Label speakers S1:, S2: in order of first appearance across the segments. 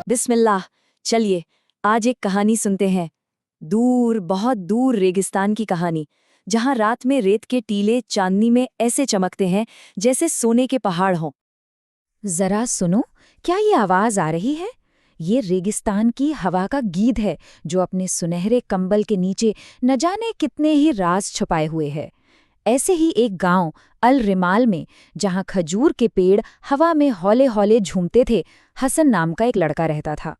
S1: बिस्मिल्लाह। चलिए आज एक कहानी सुनते हैं। दूर, बहुत दूर रेगिस्तान की कहानी, जहां रात में रेत के टीले चांदनी में ऐसे चमकते हैं जैसे सोने के पहाड़ हों।
S2: जरा सुनो, क्या ये आवाज आ रही है? ये रेगिस्तान की हवा का गीत है जो अपने सुनहरे कंबल के नीचे न जाने कितने ही राज छुपाए हुए है। ऐसे ही एक गांव अल रिमाल में, जहां खजूर के पेड़ हवा में हौले हौले झूमते थे, हसन नाम का एक लड़का रहता था।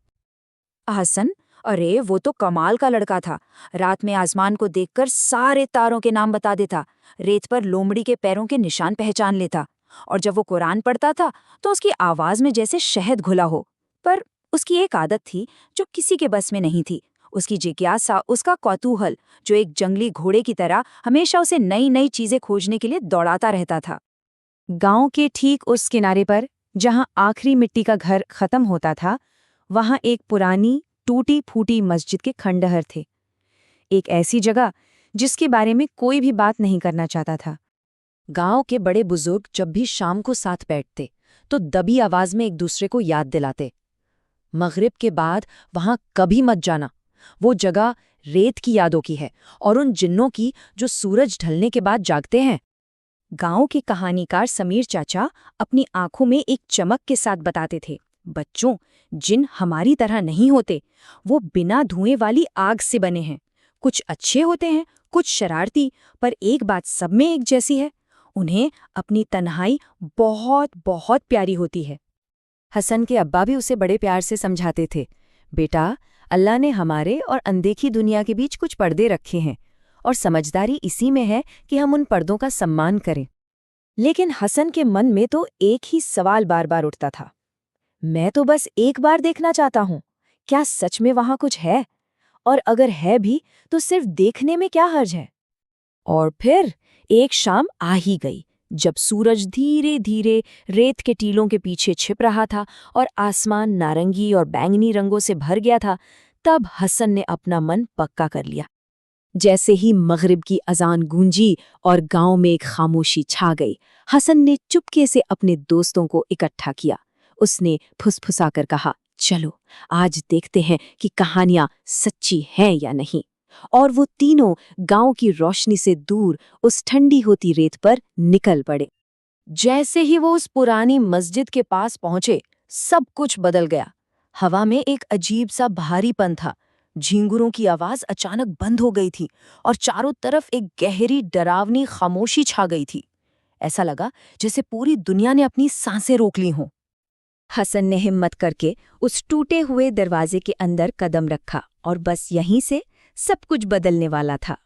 S3: हसन? अरे वो तो कमाल का लड़का था। रात में आसमान को देखकर सारे तारों के नाम बता देता, रेत पर लोमड़ी के पैरों के निशान पहचान लेता, और जब वो कुरान पढ़ता था तो उसकी आवाज में जैसे शहद घुला हो। पर उसकी एक आदत थी जो किसी के बस में नहीं थी, उसकी जिज्ञासा, उसका कौतूहल, जो एक जंगली घोड़े की तरह हमेशा उसे नई नई चीजें खोजने के लिए दौड़ाता रहता था।
S1: गांव के ठीक उस किनारे पर, जहां आखिरी मिट्टी का घर खत्म होता था, वहां एक पुरानी टूटी फूटी मस्जिद के खंडहर थे। एक ऐसी जगह जिसके बारे में कोई भी बात नहीं करना चाहता था। गांव के बड़े बुजुर्ग जब भी शाम को साथ बैठते तो दबी आवाज में एक दूसरे को याद दिलाते, मगरिब के बाद वहां कभी मत जाना। वो जगह रेत की यादों की है और उन जिन्नों की जो सूरज ढलने के बाद जागते हैं। गांव के कहानीकार समीर चाचा अपनी आंखों में एक चमक के साथ बताते थे, बच्चों, जिन हमारी तरह नहीं होते। वो बिना धुएं वाली आग से बने हैं। कुछ अच्छे होते हैं, कुछ शरारती, पर एक बात सब में एक जैसी है, उन्हें अपनी तन्हाई बहुत बहुत प्यारी होती है। हसन के अब्बा भी उसे बड़े प्यार से समझाते थे, बेटा, अल्लाह ने हमारे और अनदेखी दुनिया के बीच कुछ पर्दे रखे हैं, और समझदारी इसी में है कि हम उन पर्दों का सम्मान करें। लेकिन हसन के मन में तो एक ही सवाल बार बार उठता था, मैं तो बस एक बार देखना चाहता हूँ। क्या सच में वहां कुछ है? और अगर है भी तो सिर्फ देखने में क्या हर्ज है? और फिर एक शाम आ ही गई, जब सूरज धीरे धीरे रेत के टीलों के पीछे छिप रहा था और आसमान नारंगी और बैंगनी रंगों से भर गया था। तब हसन ने अपना मन पक्का कर लिया। जैसे ही मगरिब की अजान गूंजी और गांव में एक खामोशी छा गई, हसन ने चुपके से अपने दोस्तों को इकट्ठा किया। उसने फुसफुसाकर कहा, चलो आज देखते हैं कि कहानियां सच्ची हैं या नहीं। और वो तीनों गांव की रोशनी से दूर उस ठंडी होती रेत पर निकल पड़े। जैसे ही वो उस पुरानी मस्जिद के पास पहुंचे, सब कुछ बदल गया। हवा में एक अजीब सा भारीपन था। झींगुरों की आवाज अचानक बंद हो गई थी और चारों तरफ एक गहरी डरावनी खामोशी छा गई थी। ऐसा लगा जैसे पूरी दुनिया ने अपनी सांसें रोक ली हों। हसन ने हिम्मत करके उस टूटे हुए दरवाजे के अंदर कदम रखा और बस यहीं से सब कुछ बदलने वाला था।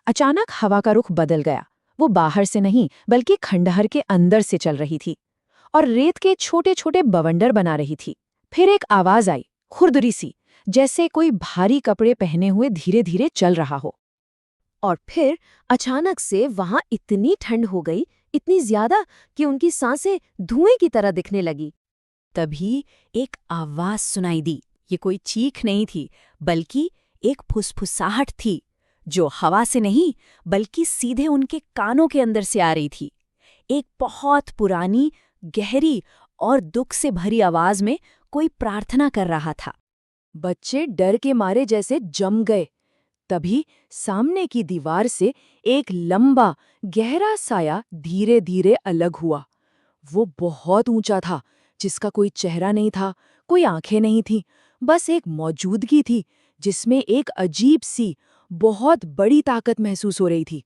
S1: अचानक हवा का रुख बदल गया। वो बाहर से नहीं बल्कि खंडहर के अंदर से चल रही थी और रेत के छोटे छोटे बवंडर बना रही थी। फिर एक आवाज आई, खुरदुरी सी, जैसे कोई भारी कपड़े पहने हुए धीरे धीरे चल रहा हो। और फिर अचानक से वहां इतनी ठंड हो गई, इतनी ज्यादा कि उनकी सांसें धुएं की तरह दिखने लगी। तभी एक आवाज सुनाई दी। ये कोई चीख नहीं थी, बल्कि एक फुसफुसाहट थी, जो हवा से नहीं बल्कि सीधे उनके कानों के अंदर से आ रही थी। एक बहुत पुरानी, गहरी और दुख से भरी आवाज में कोई प्रार्थना कर रहा था। बच्चे डर के मारे जैसे जम गए। तभी सामने की दीवार से एक लंबा, गहरा साया धीरे धीरे अलग हुआ। वो बहुत ऊंचा था, जिसका कोई चेहरा नहीं था, कोई आंखें नहीं थीं, बस एक मौजूदगी थी जिसमें एक अजीब सी, बहुत बड़ी ताकत महसूस हो रही थी।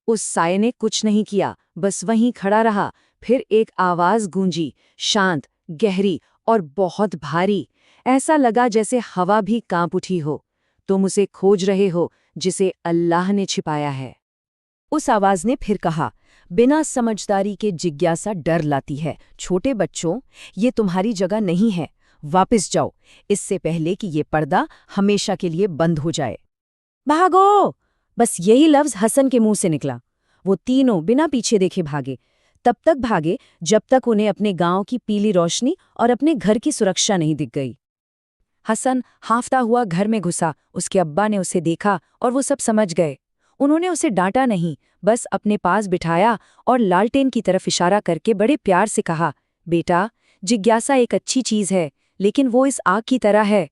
S1: उस साये ने कुछ नहीं किया, बस वहीं खड़ा रहा। फिर एक आवाज गूंजी, शांत, गहरी और बहुत भारी। ऐसा लगा जैसे हवा भी कांप उठी हो। तुम उसे खोज रहे हो जिसे अल्लाह ने छिपाया है। उस आवाज ने फिर कहा, बिना समझदारी के जिज्ञासा डर लाती है। छोटे बच्चों, ये तुम्हारी जगह नहीं है। वापस जाओ, इससे पहले कि ये पर्दा हमेशा के लिए बंद हो जाए। भागो! बस यही लफ्ज हसन के मुंह से निकला। वो तीनों बिना पीछे देखे भागे। तब तक भागे जब तक उन्हें अपने गांव की पीली रोशनी और अपने घर की सुरक्षा नहीं दिख गई। हसन हांफता हुआ घर में घुसा। उसके अब्बा ने उसे देखा और वो सब समझ गए। उन्होंने उसे डांटा नहीं, बस अपने पास बिठाया और लालटेन की तरफ इशारा करके बड़े प्यार से कहा, बेटा, जिज्ञासा एक अच्छी चीज है, लेकिन वो इस आग की तरह है।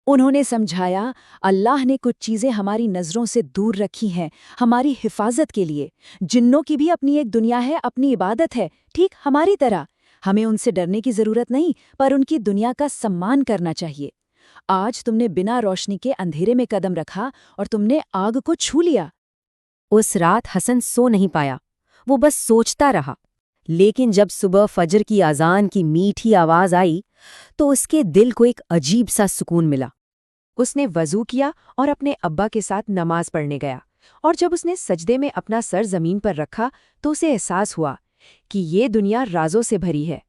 S2: उन्होंने समझाया, अल्लाह ने कुछ चीज़ें हमारी नज़रों से दूर रखी हैं, हमारी हिफाजत के लिए। जिन्नों की भी अपनी एक दुनिया है, अपनी इबादत है, ठीक हमारी तरह। हमें उनसे डरने की ज़रूरत नहीं, पर उनकी दुनिया का सम्मान करना चाहिए। आज तुमने बिना रोशनी के अंधेरे में कदम रखा और तुमने आग को छू लिया।
S1: उस रात हसन सो नहीं पाया, वो बस सोचता रहा। लेकिन जब सुबह फजर की अजान की मीठी आवाज़ आई तो उसके दिल को एक अजीब सा सुकून मिला। उसने वज़ू किया और अपने अब्बा के साथ नमाज पढ़ने गया, और जब उसने सजदे में अपना सर ज़मीन पर रखा तो उसे एहसास हुआ कि ये दुनिया राज़ों से भरी है।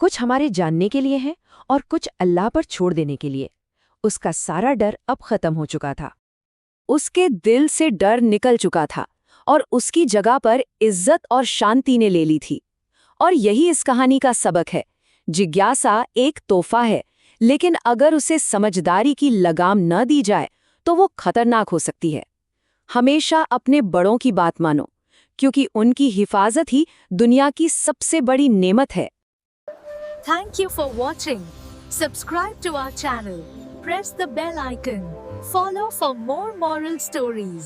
S1: कुछ हमारे जानने के लिए है और कुछ अल्लाह पर छोड़ देने के लिए। उसका सारा डर अब ख़त्म हो चुका था। उसके दिल से डर निकल चुका था और उसकी जगह पर इज्जत और शांति ने ले ली थी। और यही इस कहानी का सबक है। जिज्ञासा एक तोहफा है, लेकिन अगर उसे समझदारी की लगाम न दी जाए तो वो खतरनाक हो सकती है। हमेशा अपने बड़ों की बात मानो, क्योंकि उनकी हिफाजत ही दुनिया की सबसे बड़ी नेमत है।
S4: Thank you for watching. Subscribe to our channel. Press the bell icon. Follow for more moral stories.